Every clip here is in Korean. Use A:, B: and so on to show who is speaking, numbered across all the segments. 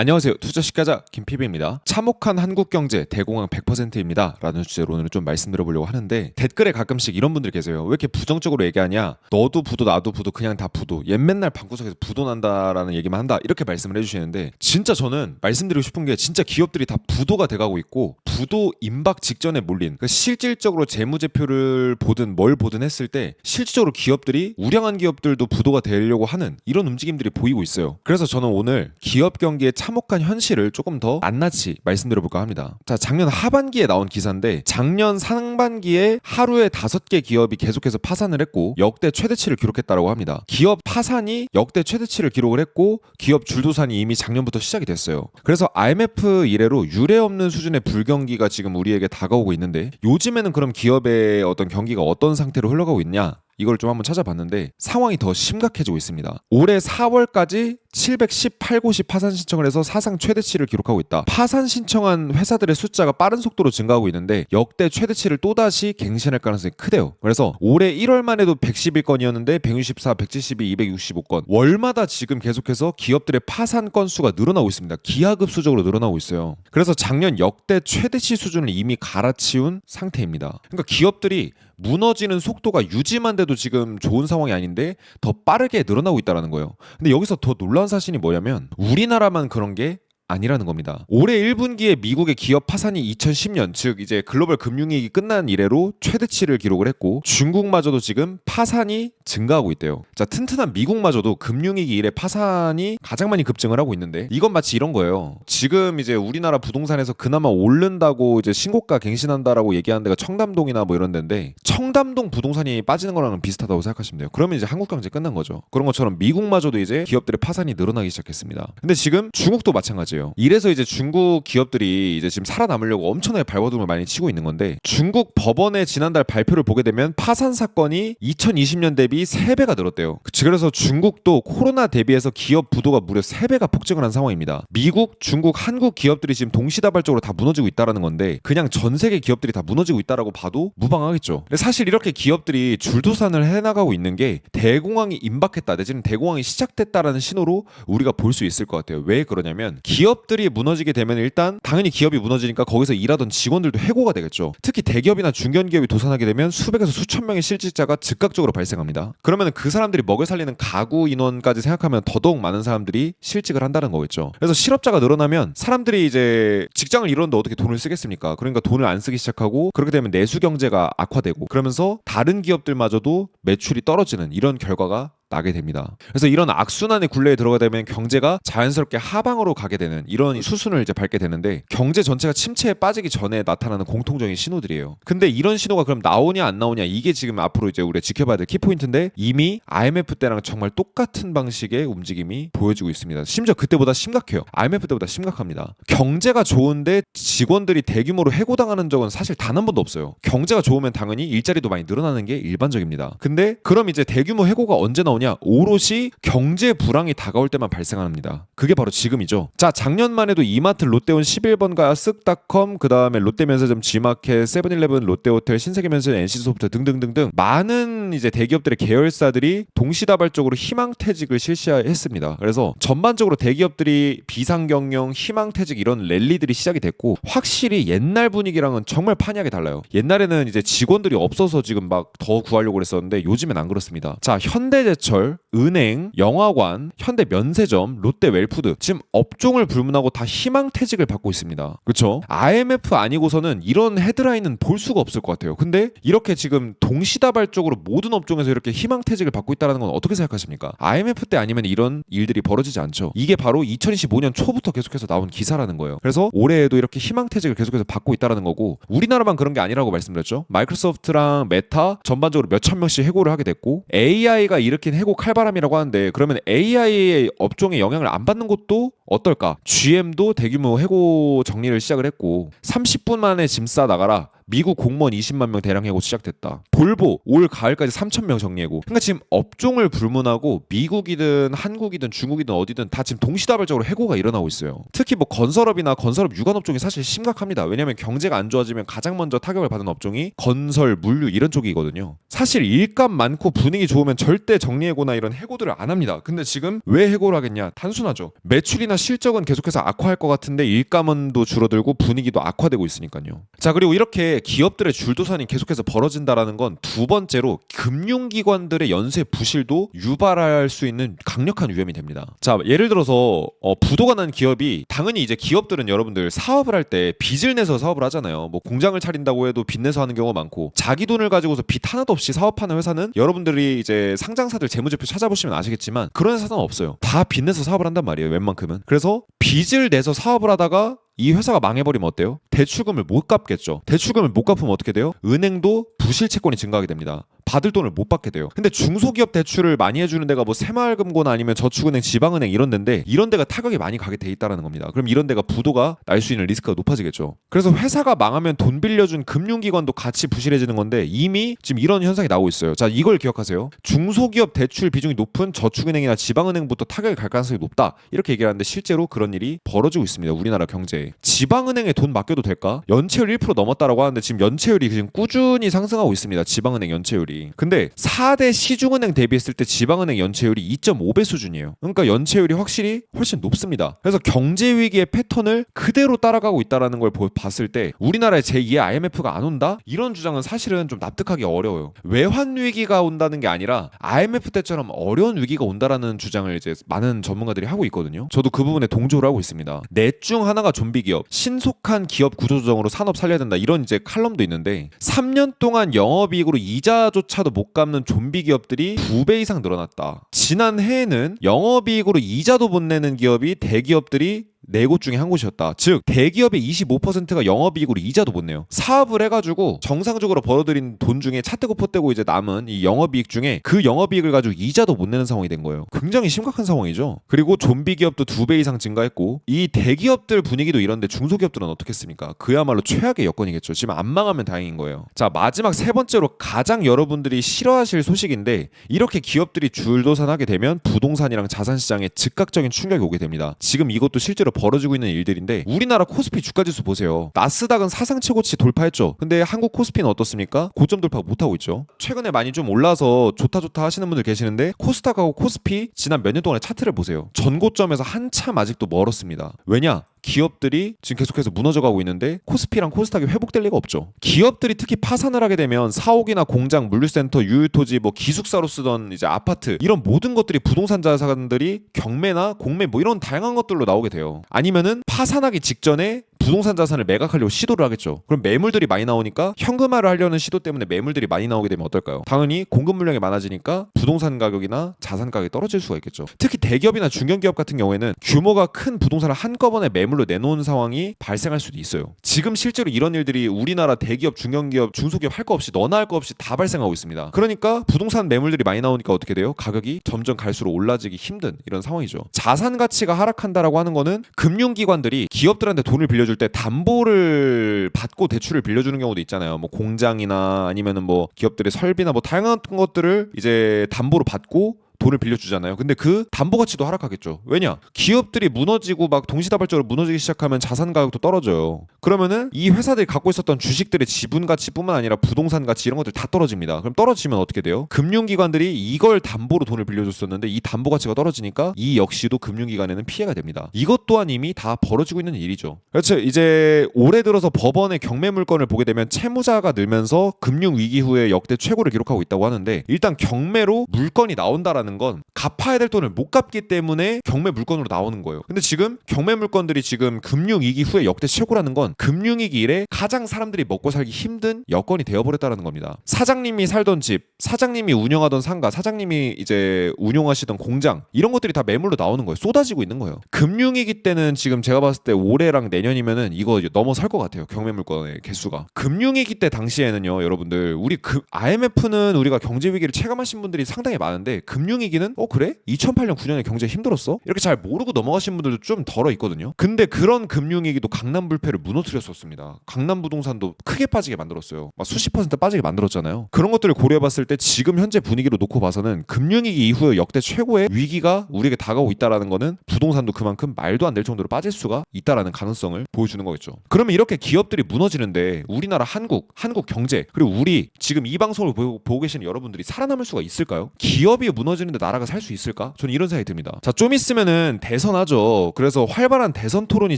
A: 안녕하세요. 투자시가자 김PB입니다. 참혹한 한국경제 대공황 100%입니다 라는 주제로 오늘 좀 말씀드려보려고 하는데, 댓글에 가끔씩 이런 분들 계세요. 왜 이렇게 부정적으로 얘기하냐, 너도 부도 나도 부도 그냥 다 부도, 얘 맨날 방구석에서 부도 난다라는 얘기만 한다, 이렇게 말씀을 해주시는데, 진짜 저는 말씀드리고 싶은 게, 진짜 기업들이 다 부도가 돼가고 있고, 부도 임박 직전에 몰린, 그러니까 실질적으로 재무제표를 보든 뭘 보든 했을 때 실질적으로 기업들이, 우량한 기업들도 부도가 되려고 하는 이런 움직임들이 보이고 있어요. 그래서 저는 오늘 기업 경기의 참혹한 현실을 조금 더 낱낱이 말씀드려볼까 합니다. 자, 작년 하반기에 나온 기사인데, 작년 상반기에 하루에 5개 기업이 계속해서 파산을 했고 역대 최대치를 기록했다고 합니다. 기업 파산이 역대 최대치를 기록을 했고 기업 줄도산이 이미 작년부터 시작이 됐어요. 그래서 IMF 이래로 유례 없는 수준의 불경기가 지금 우리에게 다가오고 있는데, 요즘에는 그럼 기업의 어떤 경기가 어떤 상태로 흘러가고 있냐, 이걸 좀 한번 찾아봤는데 상황이 더 심각해지고 있습니다. 올해 4월까지 718곳이 파산 신청을 해서 사상 최대치를 기록하고 있다. 파산 신청한 회사들의 숫자가 빠른 속도로 증가하고 있는데 역대 최대치를 또다시 갱신할 가능성이 크대요. 그래서 올해 1월만 해도 111건이었는데 164, 172, 265건, 월마다 지금 계속해서 기업들의 파산 건수가 늘어나고 있습니다. 기하급수적으로 늘어나고 있어요. 그래서 작년 역대 최대치 수준을 이미 갈아치운 상태입니다. 그러니까 기업들이 무너지는 속도가 유지만 돼도 지금 좋은 상황이 아닌데 더 빠르게 늘어나고 있다는 거예요. 근데 여기서 더 놀라운 사실이 뭐냐면, 우리나라만 그런 게 아니라는 겁니다. 올해 1분기에 미국의 기업 파산이 2010년, 즉 이제 글로벌 금융위기 끝난 이래로 최대치를 기록을 했고, 중국마저도 지금 파산이 증가하고 있대요. 자, 튼튼한 미국마저도 금융위기 이래 파산이 가장 많이 급증을 하고 있는데, 이건 마치 이런 거예요. 지금 이제 우리나라 부동산에서 그나마 오른다고 이제 신고가 갱신한다라고 얘기하는 데가 청담동이나 뭐 이런 데인데, 청담동 부동산이 빠지는 거랑은 비슷하다고 생각하시면 돼요. 그러면 이제 한국 경제 끝난 거죠. 그런 것처럼 미국마저도 이제 기업들의 파산이 늘어나기 시작했습니다. 근데 지금 중국도 마찬가지예요. 이래서 이제 중국 기업들이 이제 지금 살아남으려고 엄청나게 발버둥을 많이 치고 있는 건데, 중국 법원의 지난달 발표를 보게 되면 파산 사건이 2020년 대비 3배가 늘었대요. 그래서 중국도 코로나 대비해서 기업 부도가 무려 3배가 폭증을 한 상황입니다. 미국, 중국, 한국 기업들이 지금 동시다발적으로 다 무너지고 있다라는 건데, 그냥 전 세계 기업들이 다 무너지고 있다라고 봐도 무방하겠죠. 근데 사실 이렇게 기업들이 줄도산을 해나가고 있는 게 대공황이 임박했다, 내지는 대공황이 시작됐다라는 신호로 우리가 볼 수 있을 것 같아요. 왜 그러냐면, 기업들이 무너지게 되면 일단 당연히 기업이 무너지니까 거기서 일하던 직원들도 해고가 되겠죠. 특히 대기업이나 중견기업이 도산하게 되면 수백에서 수천 명의 실직자가 즉각적으로 발생합니다. 그러면 그 사람들이 먹여 살리는 가구 인원까지 생각하면 더더욱 많은 사람들이 실직을 한다는 거겠죠. 그래서 실업자가 늘어나면 사람들이 이제 직장을 잃었는데 어떻게 돈을 쓰겠습니까? 그러니까 돈을 안 쓰기 시작하고, 그렇게 되면 내수 경제가 악화되고, 그러면서 다른 기업들마저도 매출이 떨어지는 이런 결과가 나게 됩니다. 그래서 이런 악순환의 굴레에 들어가게 되면 경제가 자연스럽게 하방으로 가게 되는 이런 수순을 이제 밟게 되는데, 경제 전체가 침체에 빠지기 전에 나타나는 공통적인 신호들이에요. 근데 이런 신호가 그럼 나오냐 안 나오냐, 이게 지금 앞으로 이제 우리가 지켜봐야 될 키포인트인데, 이미 IMF 때랑 정말 똑같은 방식의 움직임이 보여지고 있습니다. 심지어 그때보다 심각해요. IMF 때보다 심각합니다. 경제가 좋은데 직원들이 대규모로 해고당하는 적은 사실 단 한 번도 없어요. 경제가 좋으면 당연히 일자리도 많이 늘어나는 게 일반적입니다. 근데 그럼 이제 대규모 해고가 언제 나오냐, 오롯이 경제 불황이 다가올 때만 발생합니다. 그게 바로 지금이죠. 자, 작년만 해도 이마트, 롯데온, 11번가, 쓱닷컴, 그 다음에 롯데면세점, G마켓, 세븐일레븐, 롯데호텔, 신세계면세, NC소프트 등등등등 많은 이제 대기업들의 계열사들이 동시다발적으로 희망퇴직을 실시했습니다. 그래서 전반적으로 대기업들이 비상경영, 희망퇴직 이런 랠리들이 시작이 됐고, 확실히 옛날 분위기랑은 정말 판이하게 달라요. 옛날에는 이제 직원들이 없어서 지금 막 더 구하려고 그랬었는데 요즘엔 안 그렇습니다. 자, 현대제철, 은행, 영화관, 현대면세점, 롯데웰푸드, 지금 업종을 불문하고 다 희망퇴직을 받고 있습니다. 그렇죠? IMF 아니고서는 이런 헤드라인은 볼 수가 없을 것 같아요. 근데 이렇게 지금 동시다발적으로 모든 업종에서 이렇게 희망퇴직을 받고 있다는 건 어떻게 생각하십니까? IMF 때 아니면 이런 일들이 벌어지지 않죠. 이게 바로 2025년 초부터 계속해서 나온 기사라는 거예요. 그래서 올해에도 이렇게 희망퇴직을 계속해서 받고 있다는 거고, 우리나라만 그런 게 아니라고 말씀드렸죠. 마이크로소프트랑 메타 전반적으로 몇천 명씩 해고를 하게 됐고, AI가 일으킨 해고 칼바람이라고 하는데, 그러면 AI의 업종에 영향을 안 받는 곳도 어떨까? GM도 대규모 해고 정리를 시작을 했고, 30분 만에 짐 싸 나가라, 미국 공무원 20만 명 대량 해고 시작됐다. 볼보 올 가을까지 3,000명 정리해고. 그러니까 지금 업종을 불문하고 미국이든 한국이든 중국이든 어디든 다 지금 동시다발적으로 해고가 일어나고 있어요. 특히 뭐 건설업이나 건설업 유관업종이 사실 심각합니다. 왜냐하면 경제가 안 좋아지면 가장 먼저 타격을 받는 업종이 건설, 물류 이런 쪽이거든요. 사실 일감 많고 분위기 좋으면 절대 정리해고나 이런 해고들을 안 합니다. 근데 지금 왜 해고를 하겠냐? 단순하죠. 매출이나 실적은 계속해서 악화할 것 같은데 일감은도 줄어들고 분위기도 악화되고 있으니까요. 자, 그리고 이렇게 기업들의 줄도산이 계속해서 벌어진다라는 건 두 번째로 금융기관들의 연쇄 부실도 유발할 수 있는 강력한 위험이 됩니다. 자, 예를 들어서 부도가 난 기업이 당연히 이제 기업들은 여러분들 사업을 할 때 빚을 내서 사업을 하잖아요. 뭐 공장을 차린다고 해도 빚 내서 하는 경우가 많고 자기 돈을 가지고서 빚 하나도 없이 사업하는 회사는 여러분들이 이제 상장사들 재무제표 찾아보시면 아시겠지만 그런 회사는 없어요. 다 빚 내서 사업을 한단 말이에요. 웬만큼은. 그래서 빚을 내서 사업을 하다가 이 회사가 망해버리면 어때요? 대출금을 못 갚겠죠. 대출금을 못 갚으면 어떻게 돼요? 은행도 부실 채권이 증가하게 됩니다. 받을 돈을 못 받게 돼요. 근데 중소기업 대출을 많이 해주는 데가 뭐 새마을금고나 아니면 저축은행, 지방은행 이런 데인데 이런 데가 타격이 많이 가게 돼 있다는 겁니다. 그럼 이런 데가 부도가 날 수 있는 리스크가 높아지겠죠. 그래서 회사가 망하면 돈 빌려준 금융기관도 같이 부실해지는 건데 이미 지금 이런 현상이 나오고 있어요. 자, 이걸 기억하세요. 중소기업 대출 비중이 높은 저축은행이나 지방은행부터 타격이 갈 가능성이 높다. 이렇게 얘기를 하는데 실제로 그런 일이 벌어지고 있습니다. 우리나라 경제에. 지방은행에 돈 맡겨도 될까? 연체율 1% 넘었다라고 하는데 지금 연체율이 지금 꾸준히 상승하고 있습니다. 지방은행 연체율이. 근데 4대 시중은행 대비했을 때 지방은행 연체율이 2.5배 수준이에요. 그러니까 연체율이 확실히 훨씬 높습니다. 그래서 경제 위기의 패턴을 그대로 따라가고 있다는 걸 봤을 때 우리나라에 제2의 IMF가 안 온다? 이런 주장은 사실은 좀 납득하기 어려워요. 외환 위기가 온다는 게 아니라 IMF 때처럼 어려운 위기가 온다라는 주장을 이제 많은 전문가들이 하고 있거든요. 저도 그 부분에 동조를 하고 있습니다. 넷 중 하나가 좀비 기업, 신속한 기업 구조 조정으로 산업 살려야 된다. 이런 이제 칼럼도 있는데 3년 동안 영업이익으로 이자조차도 못 갚는 좀비 기업들이 2배 이상 늘어났다. 지난해에는 영업이익으로 이자도 못 내는 기업이 대기업들이 4곳 중에 한 곳이었다. 즉 대기업의 25%가 영업이익으로 이자도 못 내요. 사업을 해가지고 정상적으로 벌어들인 돈 중에 차 떼고 포 떼고 이제 남은 이 영업이익 중에 그 영업이익을 가지고 이자도 못 내는 상황이 된 거예요. 굉장히 심각한 상황이죠. 그리고 좀비 기업도 2배 이상 증가했고 이 대기업들 분위기도 이런데 중소기업들은 어떻겠습니까? 그야말로 최악의 여건이겠죠. 지금 안 망하면 다행인 거예요. 자, 마지막 세 번째로 가장 여러분들이 싫어하실 소식인데 이렇게 기업들이 줄도산하게 되면 부동산이랑 자산시장에 즉각적인 충격이 오게 됩니다. 지금 이것도 실제로 벌어지고 있는 일들인데 우리나라 코스피 주가지수 보세요. 나스닥은 사상 최고치 돌파했죠. 근데 한국 코스피는 어떻습니까? 고점 돌파 못하고 있죠. 최근에 많이 좀 올라서 좋다 하시는 분들 계시는데 코스닥하고 코스피 지난 몇 년 동안의 차트를 보세요. 전고점에서 한참 아직도 멀었습니다. 왜냐? 기업들이 지금 계속해서 무너져가고 있는데 코스피랑 코스닥이 회복될 리가 없죠. 기업들이 특히 파산을 하게 되면 사옥이나 공장, 물류센터, 유휴토지, 뭐 기숙사로 쓰던 이제 아파트 이런 모든 것들이 부동산 자산들이 경매나 공매 뭐 이런 다양한 것들로 나오게 돼요. 아니면은 파산하기 직전에 부동산 자산을 매각하려고 시도를 하겠죠. 그럼 매물들이 많이 나오니까 현금화를 하려는 시도 때문에 매물들이 많이 나오게 되면 어떨까요? 당연히 공급 물량이 많아지니까 부동산 가격이나 자산 가격이 떨어질 수가 있겠죠. 특히 대기업이나 중견기업 같은 경우에는 규모가 큰 부동산을 한꺼번에 매물로 내놓은 상황이 발생할 수도 있어요. 지금 실제로 이런 일들이 우리나라 대기업, 중견기업, 중소기업 할 거 없이 너나 할 거 없이 다 발생하고 있습니다. 그러니까 부동산 매물들이 많이 나오니까 어떻게 돼요? 가격이 점점 갈수록 올라지기 힘든 이런 상황이죠. 자산 가치가 하락한다라고 하는 거는 금융기관들이 기업들한테 돈을 빌려줄 때 담보를 받고 대출을 빌려주는 경우도 있잖아요. 뭐 공장이나 아니면은 뭐 기업들의 설비나 뭐 다양한 것들을 이제 담보로 받고 돈을 빌려주잖아요. 근데 그 담보 가치도 하락하겠죠. 왜냐? 기업들이 무너지고 막 동시다발적으로 무너지기 시작하면 자산 가격도 떨어져요. 그러면은 이 회사들이 갖고 있었던 주식들의 지분 가치뿐만 아니라 부동산 가치 이런 것들 다 떨어집니다. 그럼 떨어지면 어떻게 돼요? 금융기관들이 이걸 담보로 돈을 빌려줬었는데 이 담보 가치가 떨어지니까 이 역시도 금융기관에는 피해가 됩니다. 이것 또한 이미 다 벌어지고 있는 일이죠. 그렇죠. 이제 올해 들어서 법원의 경매 물건을 보게 되면 채무자가 늘면서 금융위기 후에 역대 최고를 기록하고 있다고 하는데 일단 경매로 물건이 나온다라는 건 갚아야 될 돈을 못 갚기 때문에 경매 물건으로 나오는 거예요. 근데 지금 경매 물건들이 지금 금융위기 후에 역대 최고라는 건 금융위기 이래 가장 사람들이 먹고 살기 힘든 여건이 되어버렸다는 겁니다. 사장님이 살던 집, 사장님이 운영하던 상가, 사장님이 이제 운영하시던 공장 이런 것들이 다 매물로 나오는 거예요. 쏟아지고 있는 거예요. 금융위기 때는 지금 제가 봤을 때 올해랑 내년이면은 이거 넘어설 것 같아요. 경매 물건의 개수가. 금융위기 때 당시에는요, 여러분들 우리 IMF는 우리가 경제위기를 체감하신 분들이 상당히 많은데 금융위기는 그래? 2008년 9년에 경제 힘들었어? 이렇게 잘 모르고 넘어가신 분들도 좀 덜어 있거든요. 근데 그런 금융위기도 강남 불패를 무너뜨렸었습니다. 강남 부동산도 크게 빠지게 만들었어요. 막 수십 퍼센트 빠지게 만들었잖아요. 그런 것들을 고려해봤을 때 지금 현재 분위기로 놓고 봐서는 금융위기 이후에 역대 최고의 위기가 우리에게 다가오고 있다라는 거는 부동산도 그만큼 말도 안 될 정도로 빠질 수가 있다라는 가능성을 보여주는 거겠죠. 그러면 이렇게 기업들이 무너지는데 우리나라 한국 경제 그리고 우리 지금 이 방송을 보고 계시는 여러분들이 살아남을 수가 있을까요? 기업이 무너지는 있는데 나라가 살 수 있을까? 저는 이런 생각이 듭니다. 자, 좀 있으면은 대선하죠. 그래서 활발한 대선 토론이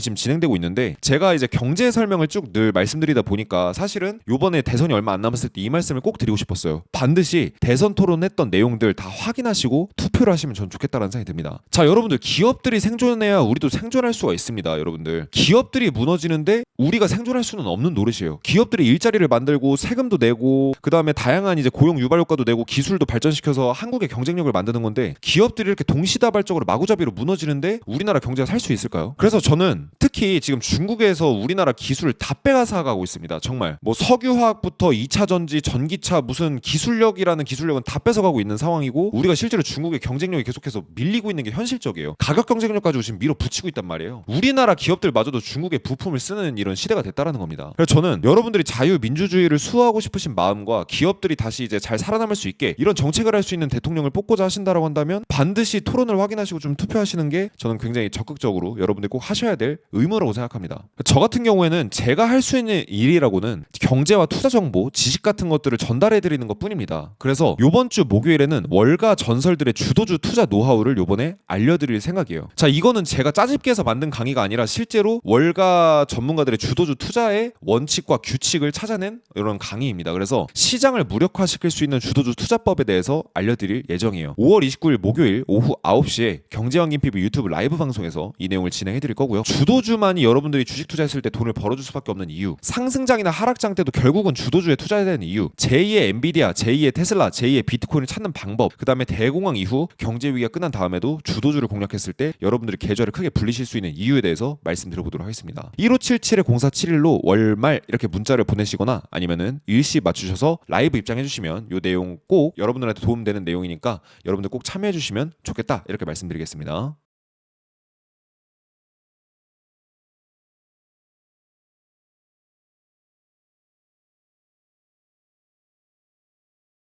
A: 지금 진행되고 있는데 제가 이제 경제 설명을 쭉 늘 말씀드리다 보니까 사실은 요번에 대선이 얼마 안 남았을 때 이 말씀을 꼭 드리고 싶었어요. 반드시 대선 토론했던 내용들 다 확인하시고 투표를 하시면 전 좋겠다는 생각이 듭니다. 자, 여러분들 기업들이 생존해야 우리도 생존할 수가 있습니다. 여러분들 기업들이 무너지는데 우리가 생존할 수는 없는 노릇이에요. 기업들이 일자리를 만들고 세금도 내고 그 다음에 다양한 이제 고용 유발 효과도 내고 기술도 발전시켜서 한국의 경쟁력을 만드는 건데 기업들이 이렇게 동시다발적으로 마구잡이로 무너지는데 우리나라 경제가 살 수 있을까요? 그래서 저는 특히 지금 중국에서 우리나라 기술을 다 빼앗아 가고 있습니다. 정말 뭐 석유화학부터 2차 전지, 전기차 무슨 기술력이라는 기술력은 다 뺏어가고 있는 상황이고 우리가 실제로 중국의 경쟁력이 계속해서 밀리고 있는 게 현실적이에요. 가격 경쟁력 가지고 지금 밀어붙이고 있단 말이에요. 우리나라 기업들마저도 중국의 부품을 쓰는 이런 시대가 됐다라는 겁니다. 그래서 저는 여러분들이 자유민주주의를 수호하고 싶으신 마음과 기업들이 다시 이제 잘 살아남을 수 있게 이런 정책을 할 수 있는 대통령을 뽑고자 하신다라고 한다면 반드시 토론을 확인하시고 좀 투표하시는 게 저는 굉장히 적극적으로 여러분들이 꼭 하셔야 될 의무라고 생각합니다. 저 같은 경우에는 제가 할 수 있는 일이라고는 경제와 투자 정보, 지식 같은 것들을 전달해 드리는 것뿐입니다. 그래서 요번 주 목요일에는 월가 전설들의 주도주 투자 노하우를 요번에 알려드릴 생각이에요. 자, 이거는 제가 짜집기 해서 만든 강의가 아니라 실제로 월가 전문가들의 주도주 투자의 원칙과 규칙을 찾아낸 이런 강의입니다. 그래서 시장을 무력화시킬 수 있는 주도주 투자법에 대해서 알려드릴 예정이에요. 5월 29일 목요일 오후 9시에 경제왕 김PB 유튜브 라이브 방송에서 이 내용을 진행해 드릴 거고요. 주도주만이 여러분들이 주식 투자했을 때 돈을 벌어줄 수밖에 없는 이유, 상승장이나 하락장 때도 결국은 주도주에 투자해야 되는 이유, 제2의 엔비디아, 제2의 테슬라, 제2의 비트코인을 찾는 방법, 그 다음에 대공황 이후 경제 위기가 끝난 다음에도 주도주를 공략했을 때 여러분들이 계좌를 크게 불리실 수 있는 이유에 대해서 말씀드려보도록 하겠습니다. 1577-0471로 월말 이렇게 문자를 보내시거나 아니면은 일시 맞추셔서 라이브 입장해주시면 이 내용 꼭 여러분들한테 도움되는 내용이니까 여러분들 꼭 참여해주시면 좋겠다 이렇게 말씀드리겠습니다.